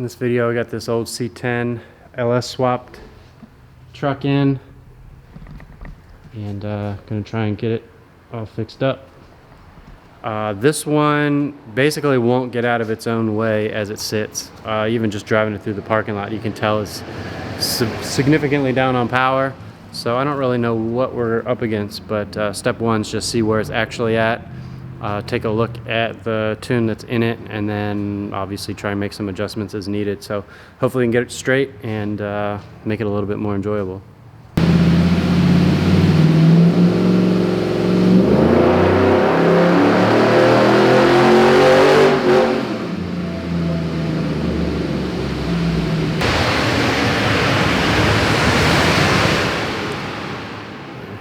this video I got this old C10 LS swapped truck in, and gonna try and get it all fixed up. This one basically won't get out of its own way as it sits. Even just driving it through the parking lot, you can tell it's significantly down on power. So I don't really know what we're up against, but step one is just see where it's actually at. Take a look at the tune that's in it, and then obviously try and make some adjustments as needed. So hopefully we can get it straight and make it a little bit more enjoyable.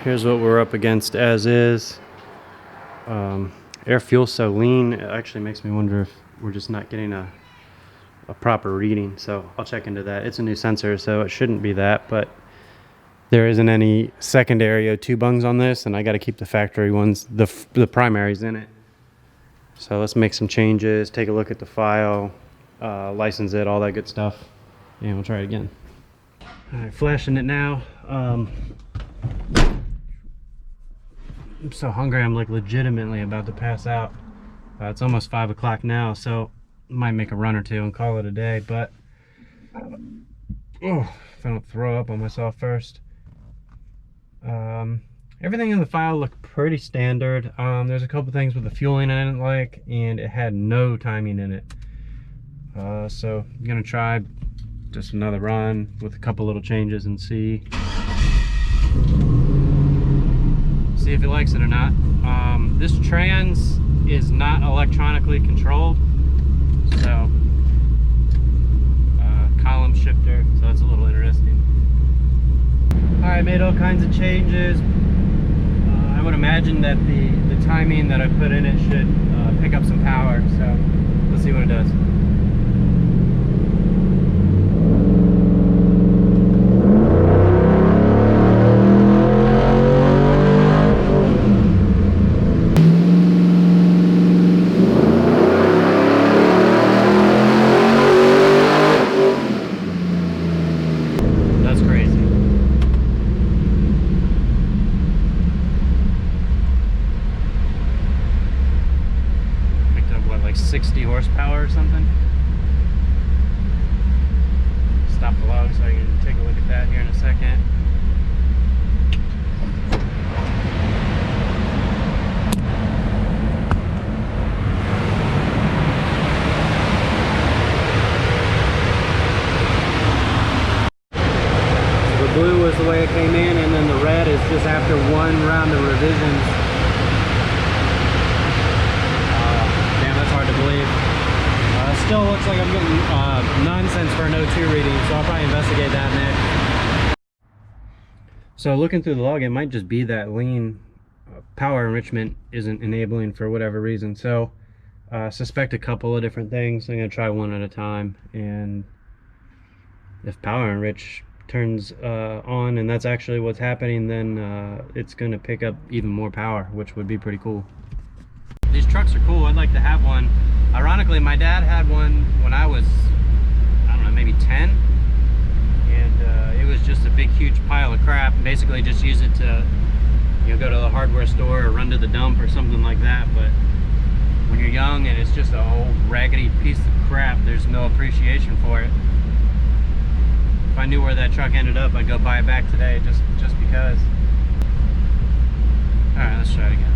Here's what we're up against as is. Air fuel's so lean, it actually makes me wonder if we're just not getting a proper reading. So I'll check into that. It's a new sensor, so it shouldn't be that, but there isn't any secondary O2 bungs on this, and I got to keep the factory ones, the primaries in it. So let's make some changes, take a look at the file, license it, all that good stuff, and we'll try it again. All right, flashing it now. I'm so hungry, I'm like legitimately about to pass out. It's almost 5 o'clock now, so I might make a run or two and call it a day, but if I don't throw up on myself first. Everything in the file looked pretty standard. There's a couple things with the fueling I didn't like, and it had no timing in it. So I'm gonna try just another run with a couple little changes and see if it likes it or not. This trans is not electronically controlled, so column shifter, so that's a little interesting. Alright, made all kinds of changes. I would imagine that the timing that I put in it should pick up some power, so let's see what it does. Like 60 horsepower or something. Stop the log so I can take a look at that here in a second. So the blue was the way it came in, and then the red is just after one round of revisions. Hard to believe. Still looks like I'm getting nonsense for an O2 reading, so I'll probably investigate that next. So looking through the log, it might just be that lean power enrichment isn't enabling for whatever reason. So suspect a couple of different things. I'm going to try one at a time, and if power enrich turns on and that's actually what's happening, then it's going to pick up even more power, which would be pretty cool. These trucks are cool. I'd like to have one. Ironically, my dad had one when I was, I don't know, maybe 10, and it was just a big huge pile of crap. Basically just use it to, you know, go to the hardware store or run to the dump or something like that. But when you're young and it's just a old raggedy piece of crap, there's no appreciation for it. If I knew where that truck ended up, I'd go buy it back today just because. All right, let's try it again.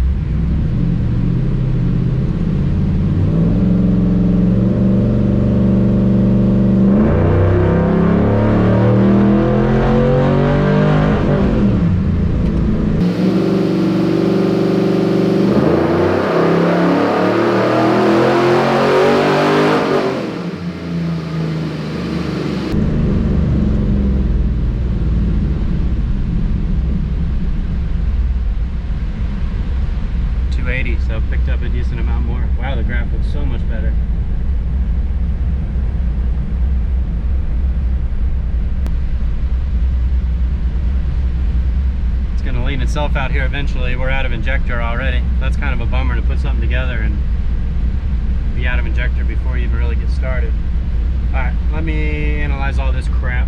So picked up a decent amount more. Wow, the graph looks so much better. It's going to lean itself out here eventually. We're out of injector already. That's kind of a bummer to put something together and be out of injector before you even really get started. Alright, let me analyze all this crap,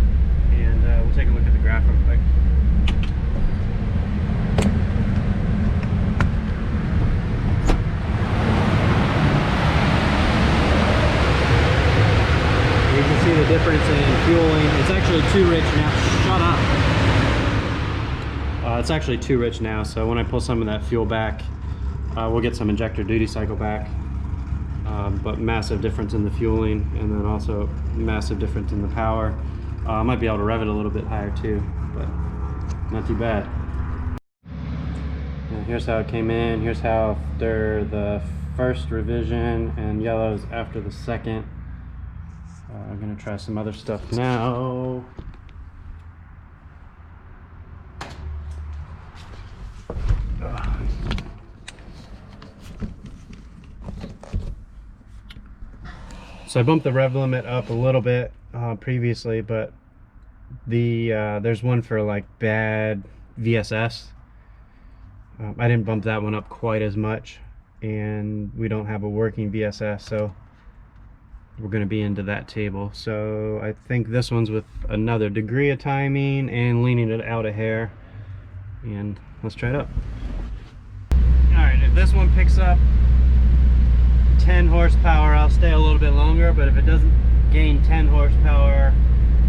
and we'll take a look at the graph real quick. You can see the difference in fueling. It's actually too rich now. Shut up. It's actually too rich now, so when I pull some of that fuel back, we'll get some injector duty cycle back. But massive difference in the fueling, and then also massive difference in the power. I might be able to rev it a little bit higher too, but not too bad. And here's how it came in. Here's how after the first revision, and yellows after the second. I'm gonna try some other stuff now. So I bumped the rev limit up a little bit previously, but there's one for like bad VSS. I didn't bump that one up quite as much, and we don't have a working VSS, so we're going to be into that table. So I think this one's with another degree of timing and leaning it out a hair, and let's try it up. Alright, if this one picks up 10 horsepower, I'll stay a little bit longer, but if it doesn't gain 10 horsepower,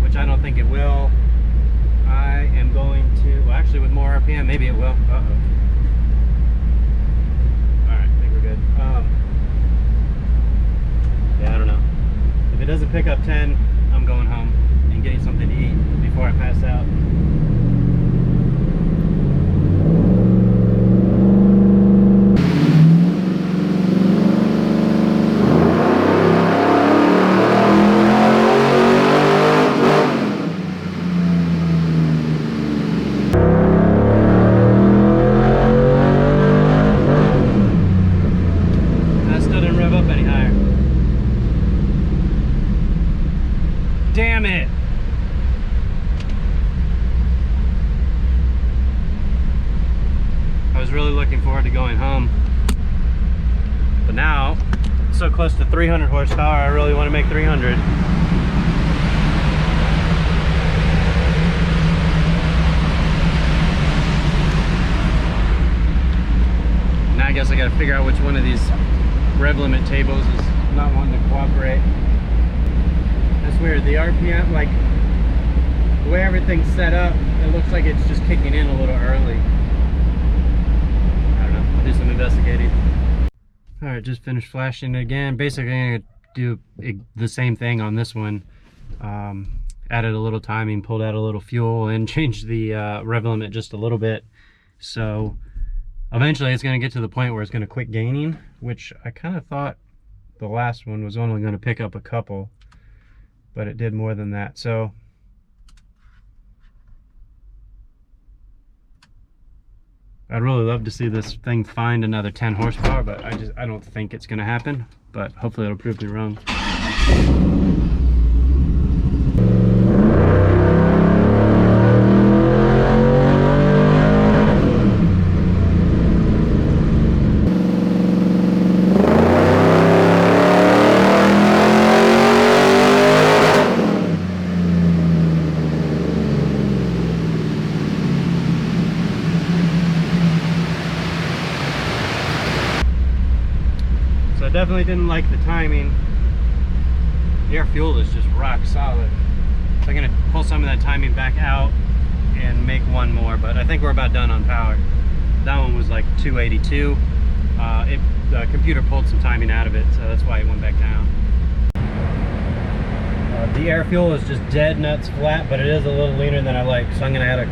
which I don't think it will, I am going to, well, actually with more RPM, maybe it will. Uh-oh. Alright, I think we're good. Yeah, I don't know. If it doesn't pick up 10, I'm going home and getting something to eat before I pass out. Damn it! I was really looking forward to going home, but now it's so close to 300 horsepower, I really want to make 300. Now I guess I gotta figure out which one of these rev limit tables is not wanting to cooperate. That's weird. The RPM, like the way everything's set up, it looks like it's just kicking in a little early. I don't know. I'll do some investigating. Alright, just finished flashing it again. Basically, I'm going to do the same thing on this one. Added a little timing, pulled out a little fuel, and changed the rev limit just a little bit. So eventually it's going to get to the point where it's going to quit gaining, which I kind of thought the last one was only going to pick up a couple, but it did more than that. So I'd really love to see this thing find another 10 horsepower, but I don't think it's gonna happen, but hopefully it'll prove me wrong. So I definitely didn't like the timing. The air fuel is just rock solid. So I'm gonna pull some of that timing back out and make one more, but I think we're about done on power. That one was like 282. The computer pulled some timing out of it, so that's why it went back down. The air fuel is just dead nuts flat, but it is a little leaner than I like, so I'm gonna add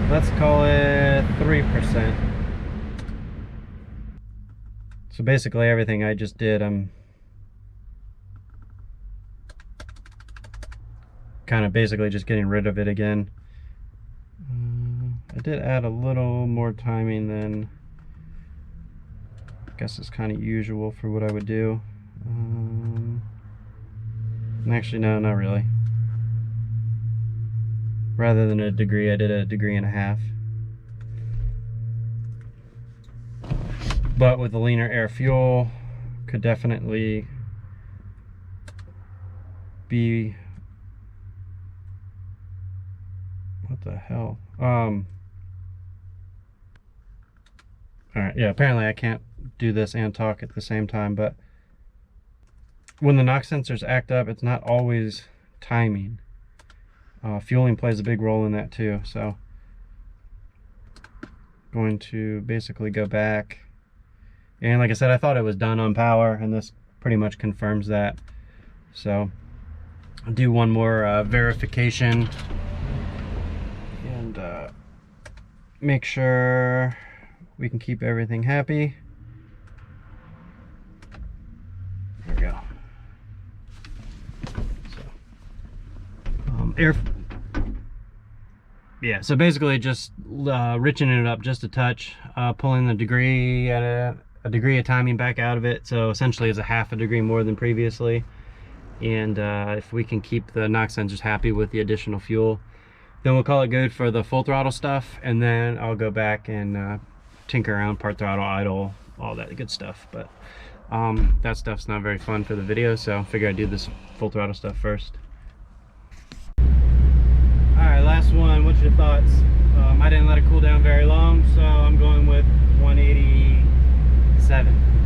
let's call it 3%. So basically everything I just did, I'm kind of basically just getting rid of it again. I did add a little more timing than I guess it's kind of usual for what I would do. Actually, no, not really. Rather than a degree, I did a degree and a half. But with the leaner air fuel, could definitely be, what the hell? All right, yeah, apparently I can't do this and talk at the same time, but when the knock sensors act up, it's not always timing. Fueling plays a big role in that too, so going to basically go back, and like I said, I thought it was done on power, and this pretty much confirms that. So I'll do one more verification and make sure we can keep everything happy. There we go. So, yeah, so basically just richening it up just a touch, pulling the degree at a degree of timing back out of it, so essentially it's a half a degree more than previously. And if we can keep the knock sensors happy with the additional fuel, then we'll call it good for the full throttle stuff, and then I'll go back and tinker around, part throttle, idle, all that good stuff. But that stuff's not very fun for the video, so I figure I'd do this full throttle stuff first. Alright, last one. What's your thoughts? I didn't let it cool down very long, so I'm going with 187.